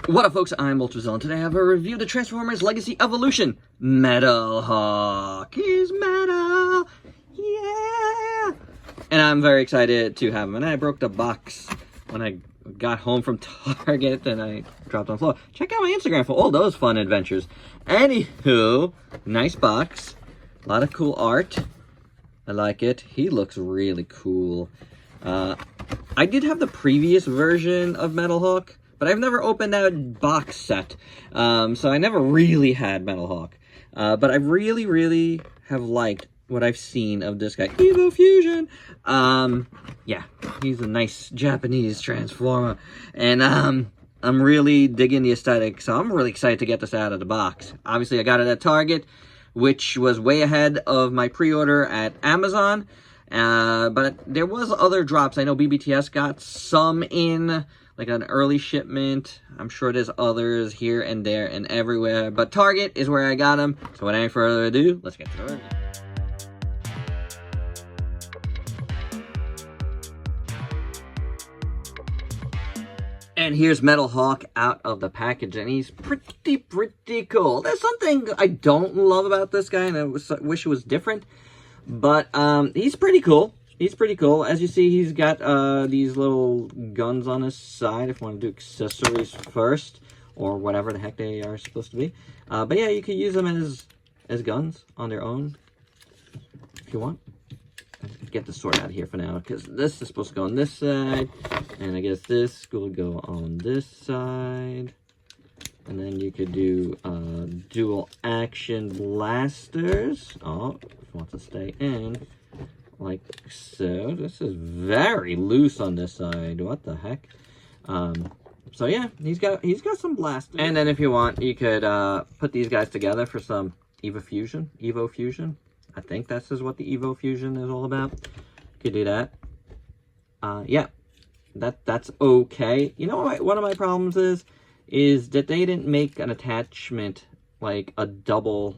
What up, folks? I'm Ultrazilla, and today I have a review of the Transformers Legacy Evolution. METALHAWK is metal! Yeah! And I'm very excited to have him. And I broke the box when I got home from Target, and I dropped on the floor. Check out my Instagram for all those fun adventures. Anywho, nice box. A lot of cool art. I like it. He looks really cool. I did have the previous version of METALHAWK, but I've never opened that box set, so I never really had METALHAWK. But I really have liked what I've seen of this guy, Evo Fusion. Yeah, he's a nice Japanese Transformer, and I'm really digging the aesthetic, so I'm really excited to get this out of the box. Obviously, I got it at Target, which was way ahead of my pre-order at Amazon, but there was other drops. I know BBTS got some in, like an early shipment. I'm sure there's others here and there and everywhere, but Target is where I got them. So without any further ado, let's get to the review. And here's METALHAWK out of the package, and he's pretty cool. There's something I don't love about this guy, and I wish it was different, but he's pretty cool. He's pretty cool. As you see, he's got these little guns on his side, if you want to do accessories first, or whatever the heck they are supposed to be. But yeah, you could use them as guns on their own, if you want. Get the sword out of here for now, because this is supposed to go on this side, and I guess this will go on this side. And then you could do dual action blasters. Oh, if you want to stay in, like so. This is very loose on this side. What the heck? So yeah, he's got some blasters. And then if you want, you could put these guys together for some Evo Fusion. I think this is what the Evo Fusion is all about. You could do that. Yeah, that's okay. You know what? One of my problems is that they didn't make an attachment, like a double,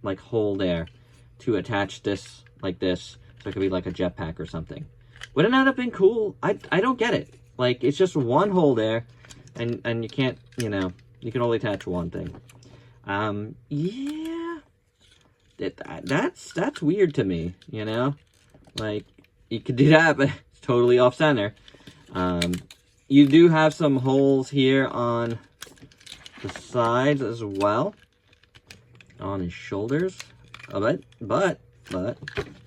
like, hole there to attach this like this, so it could be like a jetpack or something. Wouldn't that have been cool? I don't get it. Like, it's just one hole there, and you can't, you know, you can only attach one thing. Yeah. That's weird to me, you know? Like, you could do that, but it's totally off-center. You do have some holes here on the sides as well, on his shoulders, but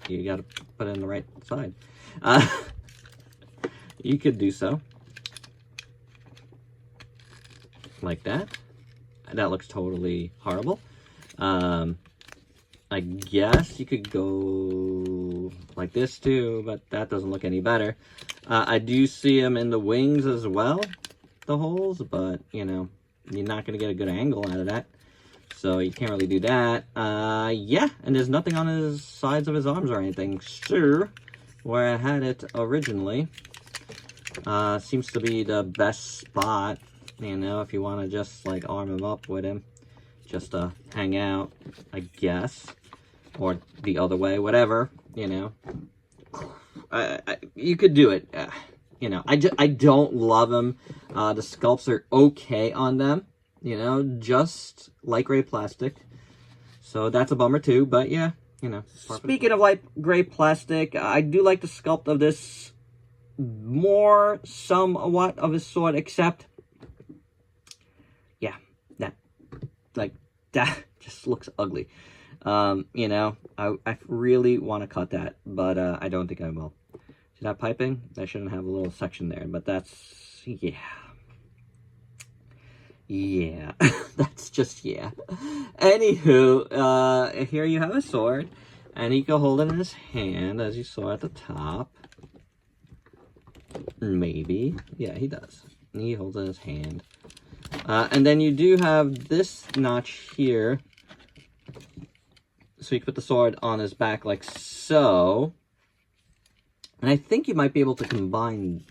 you gotta put it in the right side. You could do so. Like that. That looks totally horrible. I guess you could go like this too, but that doesn't look any better. I do see them in the wings as well, the holes, but, you know, you're not going to get a good angle out of that. So you can't really do that. Yeah, and there's nothing on his sides of his arms or anything. So, where I had it originally, seems to be the best spot, you know, if you want to just, like, arm him up with him. Just to hang out, I guess. Or the other way, whatever, you know. You could do it. You know, I don't love them. The sculpts are okay on them, you know, just light gray plastic. So that's a bummer too, but yeah, you know. Speaking of light gray plastic, I do like the sculpt of this more somewhat of his sword, except, yeah, that just looks ugly. You know, I really want to cut that, but I don't think I will. See that piping? I shouldn't have a little section there, but that's, yeah. Yeah, that's just, yeah. Anywho, here you have a sword, and he can hold it in his hand, as you saw at the top. Maybe. Yeah, he does. He holds it in his hand. And then you do have this notch here, so you can put the sword on his back like so. And I think you might be able to combine,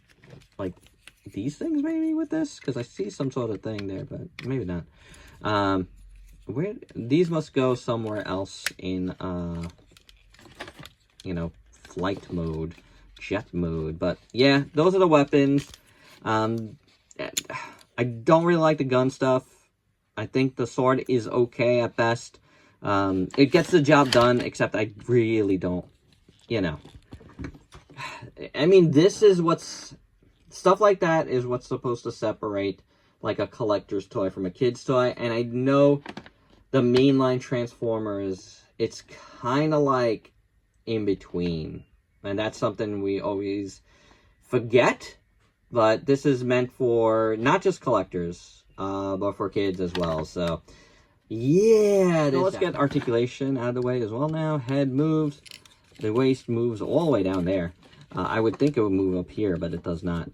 like, these things maybe with this, because I see some sort of thing there, but maybe not. These must go somewhere else in, you know, flight mode, jet mode. But yeah, those are the weapons. I don't really like the gun stuff. I think the sword is okay at best. It gets the job done, except I really don't, you know. I mean, this is what's... Stuff like that is what's supposed to separate, like, a collector's toy from a kid's toy. And I know the mainline Transformers, it's kind of like in between. And that's something we always forget. But this is meant for not just collectors, but for kids as well. So, yeah. So let's get articulation out of the way as well now. Head moves. The waist moves all the way down there. I would think it would move up here, but it does not.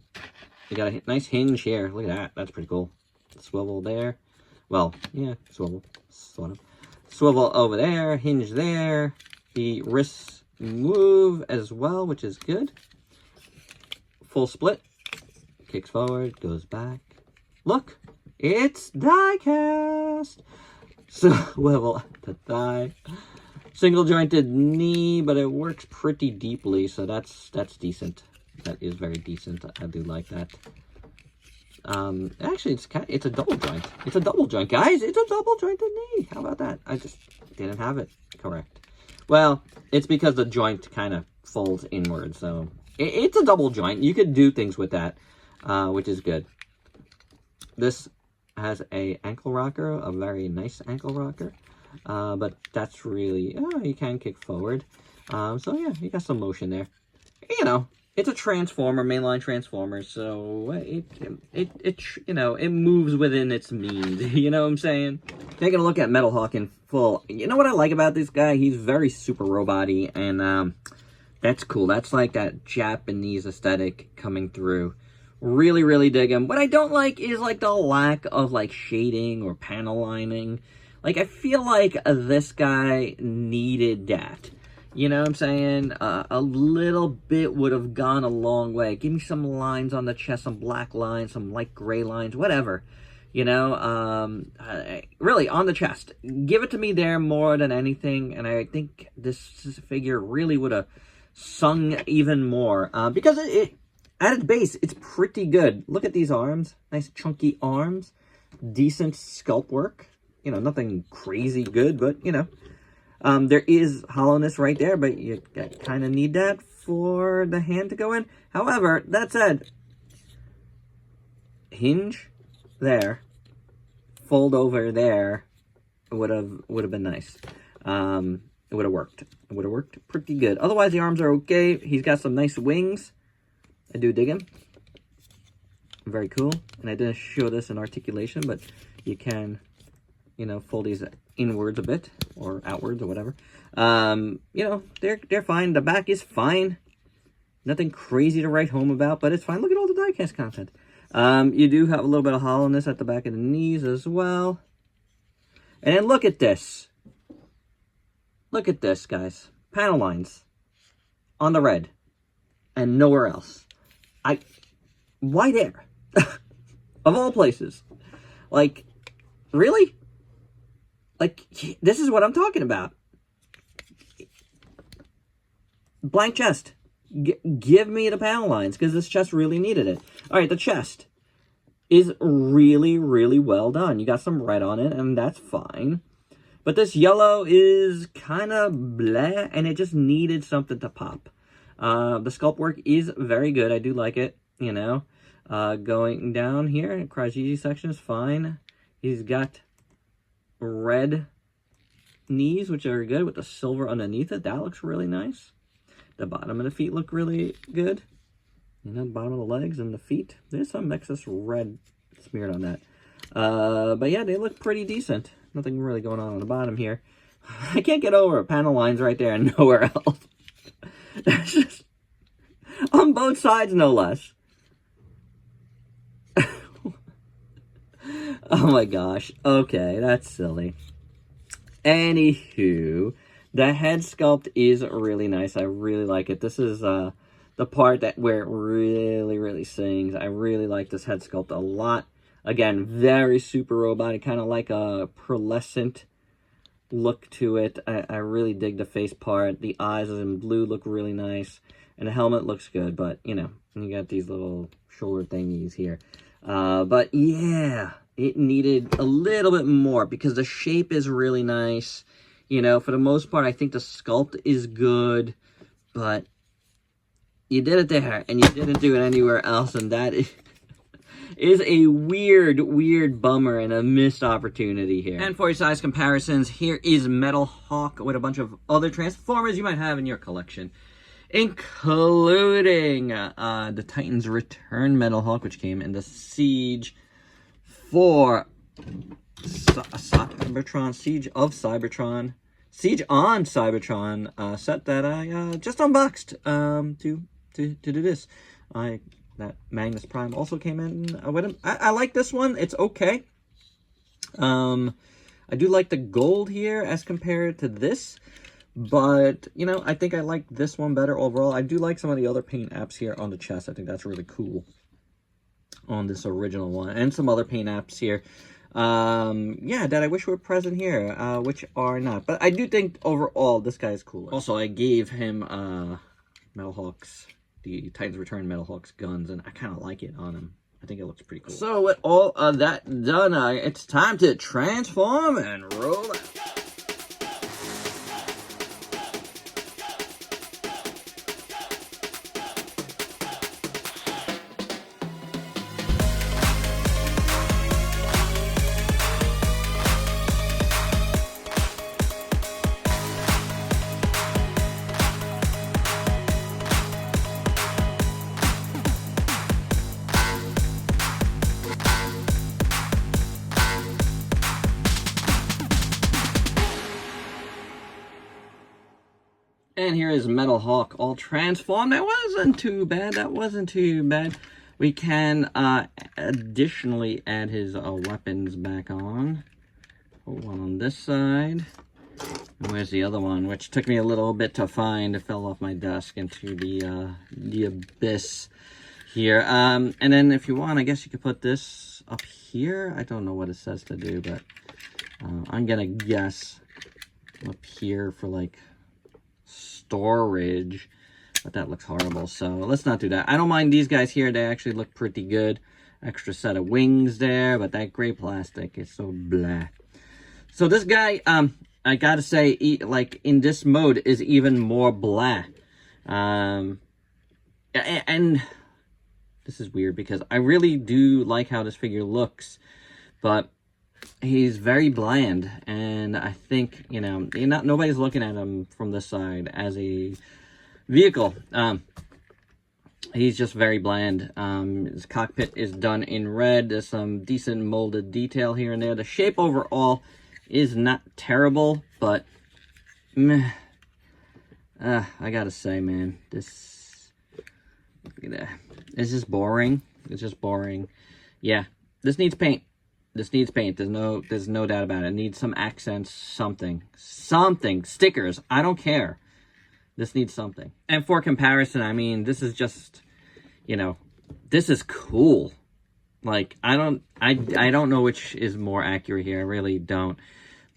You got a nice hinge here. Look at that. That's pretty cool. Swivel there. Well, yeah, swivel. Sort of. Swivel over there. Hinge there. The wrists move as well, which is good. Full split. Kicks forward. Goes back. Look. It's die-cast. Swivel the thigh. Single jointed knee, but it works pretty deeply, so that's decent. That is very decent. I do like that. Actually, it's a double joint. It's a double joint, guys. It's a double jointed knee. How about that? I just didn't have it correct. Well, it's because the joint kind of folds inward, so it's a double joint. You could do things with that, which is good. This has a ankle rocker, a very nice ankle rocker. But that's really, you can kick forward. So yeah, you got some motion there. You know, it's a Transformer, mainline Transformer, so it you know, it moves within its means. You know what I'm saying? Taking a look at METALHAWK in full. You know what I like about this guy? He's very super robot-y, and that's cool. That's like that Japanese aesthetic coming through. Really, really dig him. What I don't like is like the lack of like shading or panel lining. Like, I feel like this guy needed that. You know what I'm saying? A little bit would have gone a long way. Give me some lines on the chest, some black lines, some light gray lines, whatever. You know, really, on the chest. Give it to me there more than anything. And I think this figure really would have sung even more. Because at its base, it's pretty good. Look at these arms. Nice chunky arms. Decent sculpt work. You know, nothing crazy good, but, you know, there is hollowness right there, but you kind of need that for the hand to go in. However, that said, hinge there, fold over there, would have been nice. It would have worked. It would have worked pretty good. Otherwise, the arms are okay. He's got some nice wings. I do dig him. Very cool. And I didn't show this in articulation, but you can, you know, fold these inwards a bit, or outwards, or whatever. You know, they're fine. The back is fine. Nothing crazy to write home about, but it's fine. Look at all the die-cast content. You do have a little bit of hollowness at the back of the knees as well. And then look at this. Look at this, guys. Panel lines on the red and nowhere else. Why there? Of all places. Like, really? Like, this is what I'm talking about. Blank chest. Give me the panel lines, because this chest really needed it. All right, the chest is really, really well done. You got some red on it, and that's fine. But this yellow is kind of blah, and it just needed something to pop. The sculpt work is very good. I do like it, you know. Going down here, Krajiji section is fine. He's got red knees, which are good, with the silver underneath it. That looks really nice. The bottom of the feet look really good. You know, the bottom of the legs and the feet. There's some excess red smeared on that. But yeah, they look pretty decent. Nothing really going on the bottom here. I can't get over panel lines right there and nowhere else. That's just on both sides, no less. Oh my gosh. Okay, that's silly. Anywho, the head sculpt is really nice. I really like it. This is the part where it really, really sings. I really like this head sculpt a lot. Again, very super robotic, kind of like a pearlescent look to it. I really dig the face part. The eyes in blue look really nice. And the helmet looks good, but, you know, you got these little shoulder thingies here. But yeah, it needed a little bit more because the shape is really nice. You know, for the most part, I think the sculpt is good, but you did it there and you didn't do it anywhere else, and that is a weird bummer and a missed opportunity here. And for your size comparisons, here is Metalhawk with a bunch of other Transformers you might have in your collection, including the Titans Return Metalhawk, which came in the Siege for Cybertron, Siege of Cybertron, Siege on Cybertron set that I just unboxed to do this. That Magnus Prime also came in with him. I like this one. It's okay. I do like the gold here as compared to this. But, you know, I think I like this one better overall. I do like some of the other paint apps here on the chest. I think that's really cool on this original one. And some other paint apps here. Yeah, that I wish were present here, which are not. But I do think overall this guy is cooler. Also, I gave him Metalhawk's, the Titans Return Metalhawk's guns, and I kind of like it on him. I think it looks pretty cool. So with all of that done, it's time to transform and roll out. And here is Metalhawk all transformed. That wasn't too bad. That wasn't too bad. We can additionally add his weapons back on. Put one on this side. And where's the other one? Which took me a little bit to find. It fell off my desk into the abyss here. And then if you want, I guess you could put this up here. I don't know what it says to do, but I'm gonna guess up here for like storage, but that looks horrible, so let's not do that. I don't mind these guys here. They actually look pretty good. Extra set of wings there, but that gray plastic is so blah. So this guy, I gotta say, like in this mode is even more blah. And this is weird because I really do like how this figure looks, but he's very bland, and I think, you know, nobody's looking at him from this side as a vehicle. He's just very bland. His cockpit is done in red. There's some decent molded detail here and there. The shape overall is not terrible, but meh. I gotta say, man, this is just boring. It's just boring. Yeah, this needs paint. This needs paint. There's no doubt about it. It needs some accents, something, stickers. I don't care. This needs something. And for comparison, I mean, this is just, you know, this is cool. Like, I don't know which is more accurate here. I really don't.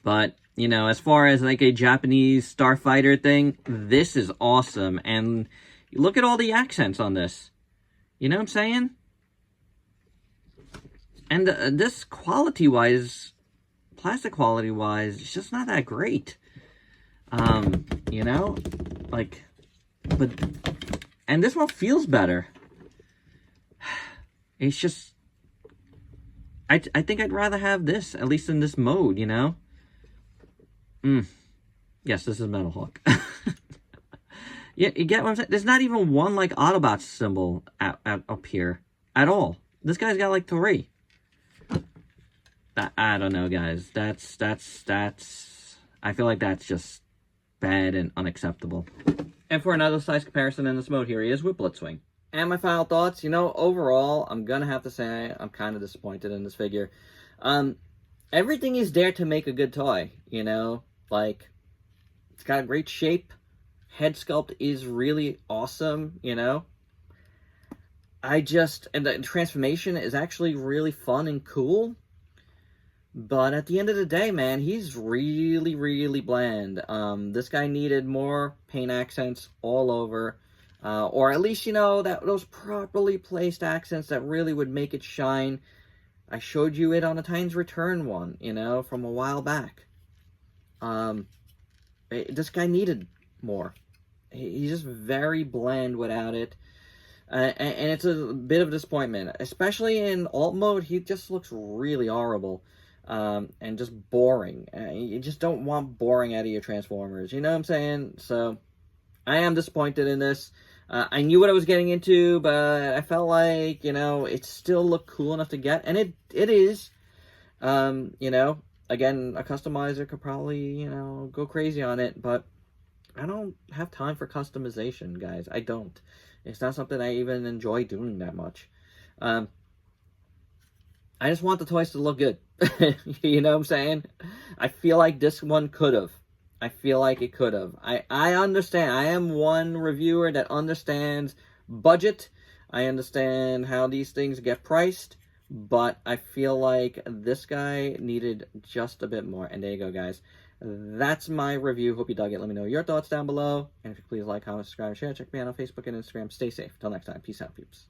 But, you know, as far as like a Japanese starfighter thing, this is awesome. And look at all the accents on this. You know what I'm saying? And this quality-wise, plastic quality-wise, it's just not that great. You know? Like, but, and this one feels better. It's just, I think I'd rather have this, at least in this mode, you know? Yes, this is Metalhawk. Yeah, you get what I'm saying? There's not even one, like, Autobot symbol up here at all. This guy's got, like, 3. I don't know, guys. That's I feel like that's just bad and unacceptable. And for another size comparison in this mode, here he is with Blitzwing. And my final thoughts, you know, overall, I'm gonna have to say I'm kind of disappointed in this figure. Everything is there to make a good toy, you know? Like, it's got a great shape. Head sculpt is really awesome, you know? And the transformation is actually really fun and cool. But at the end of the day, man, he's really, really bland. This guy needed more paint accents all over. Or at least, you know, those properly placed accents that really would make it shine. I showed you it on the Titans Return one, you know, from a while back. This guy needed more. He's just very bland without it. And it's a bit of a disappointment. Especially in alt mode, he just looks really horrible. And just boring. You just don't want boring out of your Transformers. You know what I'm saying? So, I am disappointed in this. I knew what I was getting into, but I felt like, you know, it still looked cool enough to get. And it is. You know, again, a customizer could probably, you know, go crazy on it. But I don't have time for customization, guys. I don't. It's not something I even enjoy doing that much. I just want the toys to look good. You know what I'm saying? I feel like this one could have. I feel like it could have. I understand. I am one reviewer that understands budget. I understand how these things get priced. But I feel like this guy needed just a bit more. And there you go, guys. That's my review. Hope you dug it. Let me know your thoughts down below. And if you please like, comment, subscribe, share. Check me out on Facebook and Instagram. Stay safe. Till next time. Peace out, peeps.